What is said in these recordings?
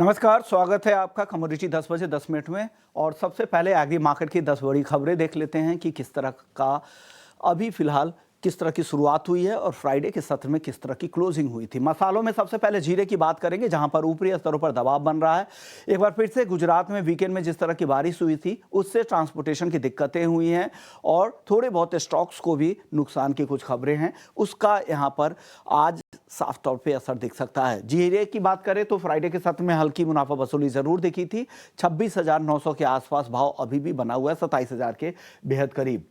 नमस्कार, स्वागत है आपका कमोडिटी 10 बजे 10 मिनट में। और सबसे पहले एग्री मार्केट की 10 बड़ी खबरें देख लेते हैं कि किस तरह का अभी फिलहाल किस तरह की शुरुआत हुई है और फ्राइडे के सत्र में किस तरह की क्लोजिंग हुई थी। मसालों में सबसे पहले जीरे की बात करेंगे, जहां पर ऊपरी स्तरों पर दबाव बन रहा है। एक बार फिर से गुजरात में वीकेंड में जिस तरह की बारिश हुई थी उससे ट्रांसपोर्टेशन की दिक्कतें हुई हैं और थोड़े बहुत स्टॉक्स को भी नुकसान की कुछ खबरें हैं, उसका यहां पर आज साफ तौर पे असर दिख सकता है। जीरे की बात करें तो फ्राइडे के सत्र में हल्की मुनाफा वसूली जरूर दिखी थी। 26,900 के आसपास भाव अभी भी बना हुआ है, 27,000 के बेहद करीब।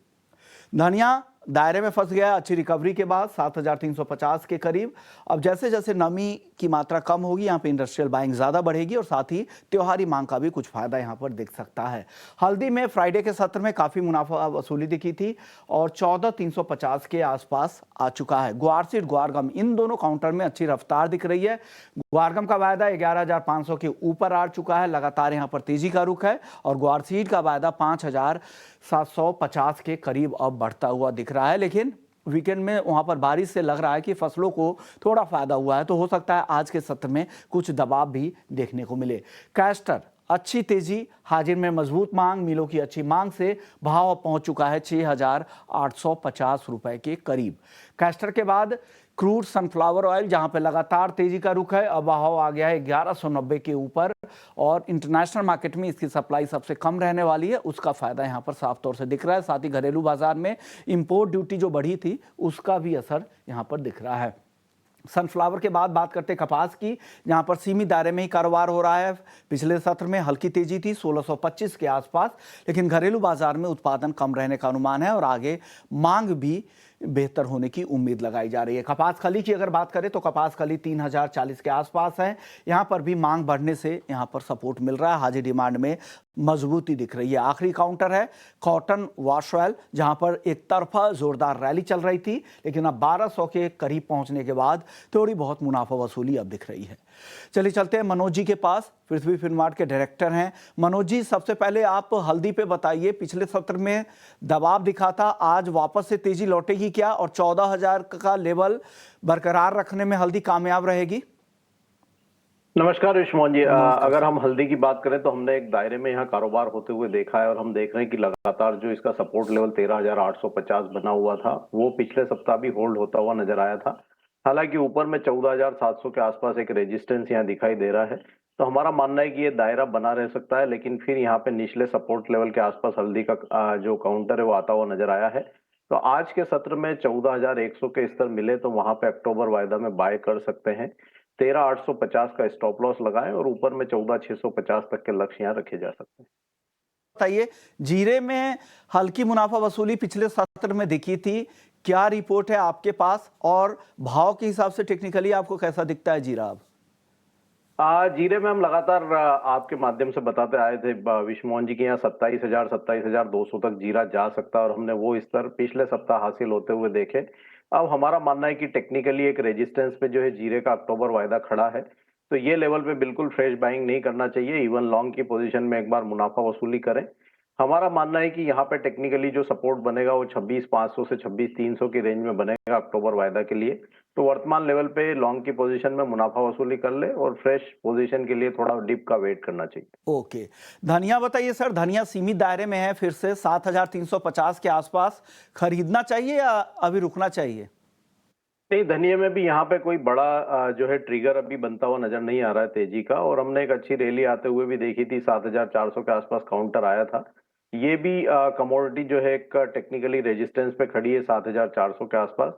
धनिया दायरे में फंस गया अच्छी रिकवरी के बाद 7,350 के करीब। अब जैसे जैसे नमी की मात्रा कम होगी, यहाँ पे इंडस्ट्रियल बाइंग ज़्यादा बढ़ेगी और साथ ही त्योहारी मांग का भी कुछ फायदा यहाँ पर दिख सकता है। हल्दी में फ्राइडे के सत्र में काफ़ी मुनाफा वसूली दिखी थी और 14,350 के आसपास आ चुका है। ग्वारसीड ग्वारगम इन दोनों काउंटर में अच्छी रफ्तार दिख रही है। ग्वारगम का वायदा 11,500 के ऊपर आ चुका है, लगातार यहाँ पर तेजी का रुख है और ग्वारसीड का वायदा 5,750 के करीब अब बढ़ता हुआ दिख रहा है। लेकिन वीकेंड में वहां पर बारिश से लग रहा है कि फसलों को थोड़ा फायदा हुआ है, तो हो सकता है आज के सत्र में कुछ दबाव भी देखने को मिले। कैस्टर अच्छी तेजी, हाजिर में मजबूत मांग, मिलों की अच्छी मांग से भाव पहुंच चुका है 6,850 रुपए के करीब। कैस्टर के बाद क्रूड सनफ्लावर ऑयल, जहां पे लगातार तेजी का रुख है, अब भाव आ गया है 1190 के ऊपर और इंटरनेशनल मार्केट में इसकी सप्लाई सबसे कम रहने वाली है, उसका फायदा यहां पर साफ तौर से दिख रहा है। साथ ही घरेलू बाजार में इंपोर्ट ड्यूटी जो बढ़ी थी उसका भी असर यहां पर दिख रहा है। सनफ्लावर के बाद बात करते कपास की, जहां पर सीमित दायरे में ही कारोबार हो रहा है। पिछले सत्र में हल्की तेजी थी 1625 के आसपास, लेकिन घरेलू बाजार में उत्पादन कम रहने का अनुमान है और आगे मांग भी बेहतर होने की उम्मीद लगाई जा रही है। कपास खली की अगर बात करें तो कपास खली 3,040 के आसपास है। यहां पर भी मांग बढ़ने से यहां पर सपोर्ट मिल रहा है, हाजिर डिमांड में मजबूती दिख रही है। आखिरी काउंटर है कॉटन वॉश ऑयल, जहां पर एक तरफा जोरदार रैली चल रही थी, लेकिन अब 1200 के करीब पहुंचने के बाद थोड़ी बहुत मुनाफा वसूली अब दिख रही है। चलिए चलते हैं मनोज जी के पास, पृथ्वी फिनमार्ट के डायरेक्टर हैं। मनोज जी, सबसे पहले आप हल्दी पे बताइए, पिछले सत्र में दबाव दिखा था, आज वापस से तेजी लौटेगी क्या और 14,000 का लेवल बरकरार रखने में हल्दी कामयाब रहेगी? नमस्कार विश्वमोहन जी। नमस्कार अगर सर। हम हल्दी की बात करें तो हमने एक दायरे में यहाँ कारोबार होते हुए देखा है और हम देख रहे हैं कि लगातार जो इसका सपोर्ट लेवल 13,850 बना हुआ था वो पिछले सप्ताह भी होल्ड होता हुआ नजर आया था। हालांकि ऊपर में 14,700 के आसपास एक रेजिस्टेंस यहाँ दिखाई दे रहा है, तो हमारा मानना है कि ये दायरा बना रह सकता है, लेकिन फिर यहाँ पे निचले सपोर्ट लेवल के आसपास हल्दी का जो काउंटर है वो आता हुआ नजर आया है। तो आज के सत्र में 14,100 के स्तर मिले तो वहां पे अक्टूबर वायदा में बाय कर सकते हैं। 13,850 का स्टॉप लॉस लगाएं और ऊपर में 14,650 तक के लक्ष्य यहाँ रखे जा सकते हैं। बताइए, जीरे में हल्की मुनाफा वसूली पिछले सत्र में दिखी थी, क्या रिपोर्ट है आपके पास और भाव के हिसाब से टेक्निकली आपको कैसा दिखता है जीरा अब? जीरे में हम लगातार आपके माध्यम से बताते आए थे विश्वमोहन जी के यहाँ 27,000 27,200 तक जीरा जा सकता है और हमने वो स्तर पिछले सप्ताह हासिल होते हुए देखे। अब हमारा मानना है कि टेक्निकली एक रेजिस्टेंस पे जो है जीरे का अक्टूबर वायदा खड़ा है, तो ये लेवल पे बिल्कुल फ्रेश बाइंग नहीं करना चाहिए। इवन लॉन्ग की पोजीशन में एक बार मुनाफा वसूली करें। हमारा मानना है कि यहाँ पे टेक्निकली जो सपोर्ट बनेगा वो 26,500 से 26,300 की रेंज में बनेगा अक्टूबर वायदा के लिए। तो वर्तमान लेवल पे लॉन्ग की पोजीशन में मुनाफा वसूली कर ले और फ्रेश पोजीशन के लिए थोड़ा डिप का वेट करना चाहिए। ओके। धनिया बताइए सर, धनिया सीमित दायरे में है, फिर से 7,350 के आसपास खरीदना चाहिए या अभी रुकना चाहिए? नहीं, धनिया में भी यहाँ पे कोई बड़ा जो है ट्रिगर अभी बनता हुआ नजर नहीं आ रहा है तेजी का, और हमने एक अच्छी रैली आते हुए भी देखी थी, 7,400 के आसपास काउंटर आया था। ये भी कमोडिटी जो है एक टेक्निकली रेजिस्टेंस पे खड़ी है 7,400 के आसपास।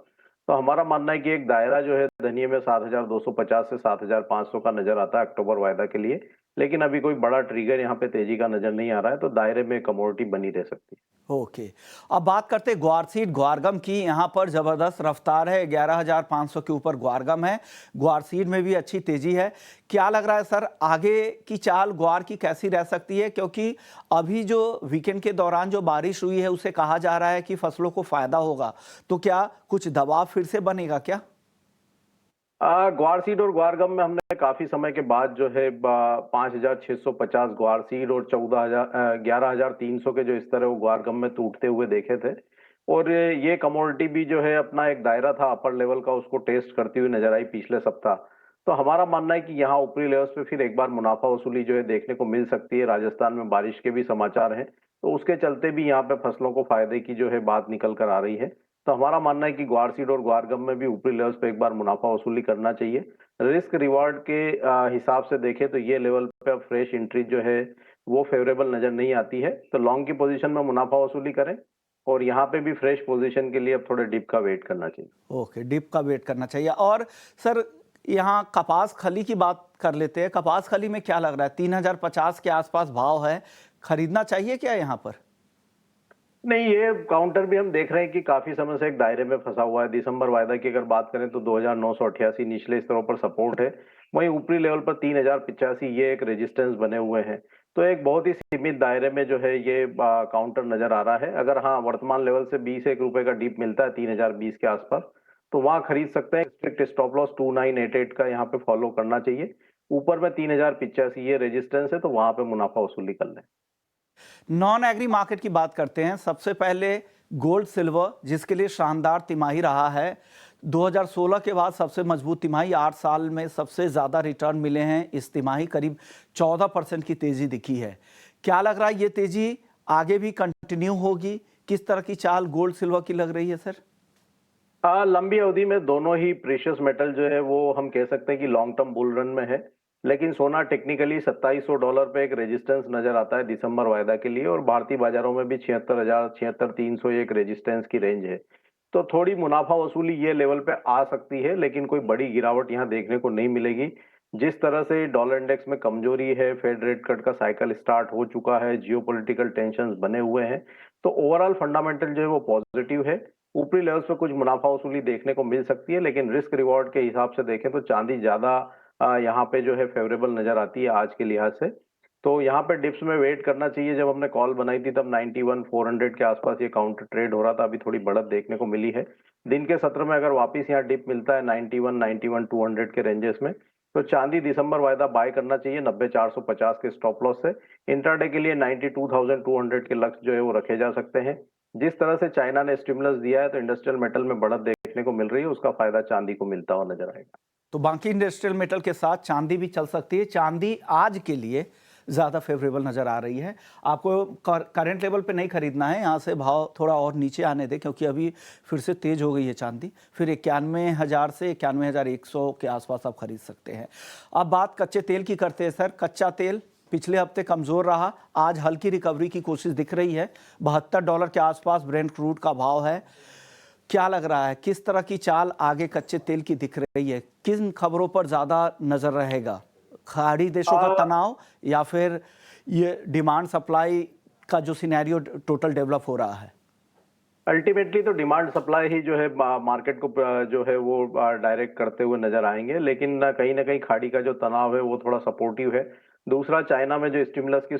तो हमारा मानना है कि एक दायरा जो है धनिया में 7,250 से 7,500 का नजर आता है अक्टूबर वायदा के लिए, लेकिन अभी कोई बड़ा ट्रिगर यहाँ पे तेजी का नजर नहीं आ रहा है, तो दायरे में कमोडिटी बनी रह सकती है। ओके। अब बात करते हैं ग्वारसीड ग्वारगम की, यहाँ पर जबरदस्त रफ्तार है, 11,500 के ऊपर ग्वारगम है, ग्वारसीड में भी अच्छी तेजी है। क्या लग रहा है सर, आगे की चाल ग्वार की कैसी रह सकती है, क्योंकि अभी जो वीकेंड के दौरान जो बारिश हुई है उससे कहा जा रहा है कि फसलों को फायदा होगा, तो क्या कुछ दबाव फिर से बनेगा क्या? ग्वार सीड और ग्वारगम में हमने काफी समय के बाद जो है 5,650 ग्वार सीड और 11,300 के जो स्तर है वो ग्वारगम में टूटते हुए देखे थे। और ये कमोडिटी भी जो है अपना एक दायरा था अपर लेवल का, उसको टेस्ट करती हुई नजर आई पिछले सप्ताह। तो हमारा मानना है कि यहाँ ऊपरी लेवल्स पे फिर एक बार मुनाफा वसूली जो है देखने को मिल सकती है। राजस्थान में बारिश के भी समाचार हैं, तो उसके चलते भी यहाँ पे फसलों को फायदे की जो है बात निकल कर आ रही है। तो हमारा मानना है कि ग्वार सीड और ग्वार गम में भी ऊपरी लेवल्स पे एक बार मुनाफा वसूली करना चाहिए। रिस्क रिवार्ड के हिसाब से देखें तो ये लेवल पे अब फ्रेश एंट्री जो है वो फेवरेबल नजर नहीं आती है। तो लॉन्ग की पोजीशन में मुनाफा वसूली करें और यहाँ पे भी फ्रेश पोजीशन के लिए अब थोड़े डिप का वेट करना चाहिए। ओके, डिप का वेट करना चाहिए। और सर, यहाँ कपास खली की बात कर लेते हैं। कपास खली में क्या लग रहा है? 3050 के आसपास भाव है, खरीदना चाहिए क्या यहाँ पर? नहीं, ये काउंटर भी हम देख रहे हैं कि काफी समय से एक दायरे में फंसा हुआ है। दिसंबर वायदा की अगर बात करें तो 2988 निचले स्तरों पर सपोर्ट है, वहीं ऊपरी लेवल पर 3085 ये एक रेजिस्टेंस बने हुए हैं। तो एक बहुत ही सीमित दायरे में जो है ये काउंटर नजर आ रहा है। अगर हाँ, वर्तमान लेवल से 20 रुपए का डीप मिलता है 3020 के आसपास, तो वहां खरीद सकते हैं। स्ट्रिक्ट स्टॉप लॉस 2988 का यहाँ पे फॉलो करना चाहिए। ऊपर में 3085 ये रेजिस्टेंस है, तो वहां पे मुनाफा वसूली कर लें। नॉन एग्री मार्केट की बात करते हैं। सबसे पहले गोल्ड सिल्वर, जिसके लिए शानदार तिमाही रहा है। 2016 के बाद सबसे मजबूत तिमाही, 8 साल में सबसे ज़्यादा रिटर्न मिले हैं इस तिमाही। करीब 14% की तेज़ी दिखी है। क्या लग रहा है ये तेज़ी आगे भी कंटिन्यू होगी? किस तरह की चाल गोल्ड सिल्वर की लग रही है सर? लंबी अवधि में दोनों ही प्रीशियस मेटल जो है वो हम कह सकते हैं कि लॉन्ग टर्म बुल रन में है। लेकिन सोना टेक्निकली $2700 पे एक रेजिस्टेंस नजर आता है दिसंबर वायदा के लिए, और भारतीय बाजारों में भी 76,000 76,300 एक रेजिस्टेंस की रेंज है। तो थोड़ी मुनाफा वसूली ये लेवल पे आ सकती है, लेकिन कोई बड़ी गिरावट यहाँ देखने को नहीं मिलेगी। जिस तरह से डॉलर इंडेक्स में कमजोरी है, फेड रेट कट का साइकिल स्टार्ट हो चुका है, जियोपॉलिटिकल टेंशंस बने हुए हैं, तो ओवरऑल फंडामेंटल जो है वो पॉजिटिव है। ऊपरी लेवल्स पे कुछ मुनाफा वसूली देखने को मिल सकती है, लेकिन रिस्क रिवॉर्ड के हिसाब से देखें तो चांदी ज्यादा यहाँ पे जो है फेवरेबल नजर आती है आज के लिहाज से। तो यहाँ पे डिप्स में वेट करना चाहिए। जब हमने कॉल बनाई थी तब 91,400 के आसपास ये काउंटर ट्रेड हो रहा था, अभी थोड़ी बढ़त देखने को मिली है। दिन के सत्र में अगर वापस यहाँ डिप मिलता है 91, 91,200 के रेंजेस में, तो चांदी दिसंबर वायदा बाय करना चाहिए 90,450 के स्टॉप लॉस से। इंट्राडे के लिए 92,200 के लक्ष्य जो है वो रखे जा सकते हैं। जिस तरह से चाइना ने स्टिमुलस दिया है तो इंडस्ट्रियल मेटल में बढ़त देखने को मिल रही है, उसका फायदा चांदी को मिलता हुआ नजर आएगा। तो बाकी इंडस्ट्रियल मेटल के साथ चांदी भी चल सकती है। चांदी आज के लिए ज़्यादा फेवरेबल नज़र आ रही है। आपको करंट लेवल पे नहीं खरीदना है, यहाँ से भाव थोड़ा और नीचे आने दें, क्योंकि अभी फिर से तेज़ हो गई है चांदी। फिर 91,000 से 91,100 के आसपास आप खरीद सकते हैं। अब बात कच्चे तेल की करते हैं सर। कच्चा तेल पिछले हफ्ते कमज़ोर रहा, आज हल्की रिकवरी की कोशिश दिख रही है। $72 के आसपास ब्रेंट क्रूड का भाव है। क्या लग रहा है, किस तरह की चाल आगे कच्चे तेल की दिख रही है? किन खबरों पर ज़्यादा नज़र रहेगा? खाड़ी देशों का तनाव या फिर ये डिमांड सप्लाई का जो सिनेरियो टोटल डेवलप हो रहा है? अल्टीमेटली तो डिमांड सप्लाई ही जो है मार्केट को जो है वो डायरेक्ट करते हुए नजर आएंगे, लेकिन ना कहीं खाड़ी का जो तनाव है वो थोड़ा सपोर्टिव है। दूसरा, चाइना में जो स्टिमुलस की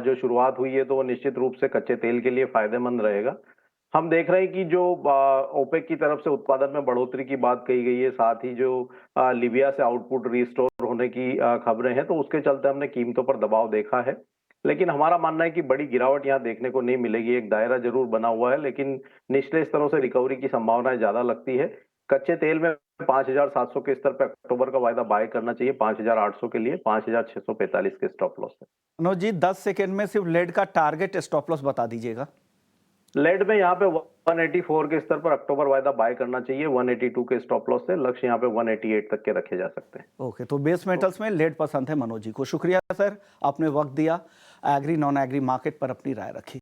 जो शुरुआत हुई है तो वो निश्चित रूप से कच्चे तेल के लिए फायदेमंद रहेगा। हम देख रहे हैं कि जो ओपेक की तरफ से उत्पादन में बढ़ोतरी की बात कही गई है, साथ ही जो लीबिया से आउटपुट रिस्टोर होने की खबरें हैं, तो उसके चलते हमने कीमतों पर दबाव देखा है। लेकिन हमारा मानना है कि बड़ी गिरावट यहाँ देखने को नहीं मिलेगी। एक दायरा जरूर बना हुआ है, लेकिन निचले स्तरों से रिकवरी की संभावनाएं ज्यादा लगती है। कच्चे तेल में 5,700 के स्तर पर अक्टूबर का वायदा बाय करना चाहिए, 5,800 के लिए 5,645 के स्टॉप लॉस है। मनोज जी, 10 सेकेंड में सिर्फ लेड का टारगेट स्टॉप लॉस बता दीजिएगा। लेड में यहाँ पे 184 के स्तर पर अक्टूबर वायदा बाय करना चाहिए, 182 के स्टॉप लॉस से। लक्ष्य यहाँ पे 188 तक के रखे जा सकते हैं। ओके, तो बेस मेटल्स में लेड पसंद है मनोज जी को। शुक्रिया सर, आपने वक्त दिया, एग्री नॉन एग्री मार्केट पर अपनी राय रखी।